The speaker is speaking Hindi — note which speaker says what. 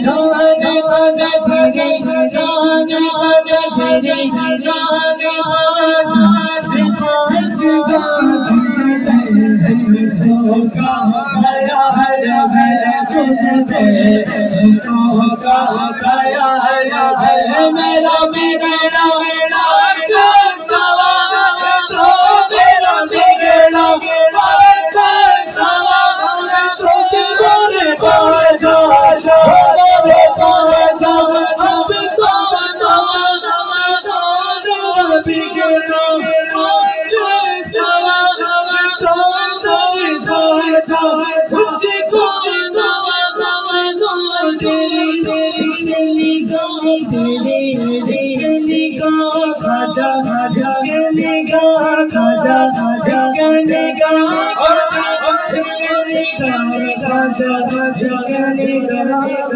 Speaker 1: सारे खाजा तेरे सारे खाजा तेरे सारे खाजा सोचा खाया है तुझे पे सोचा खाया है मेरा बिगड़ा रात सवार तो मेरा बिगड़ा रात सवार तुझे मोरे जा मोरे जा अब तो मेरा बिगड़ा रात सवार तो कुछ नवा खाजा खाजा खाजा खाजा खाजा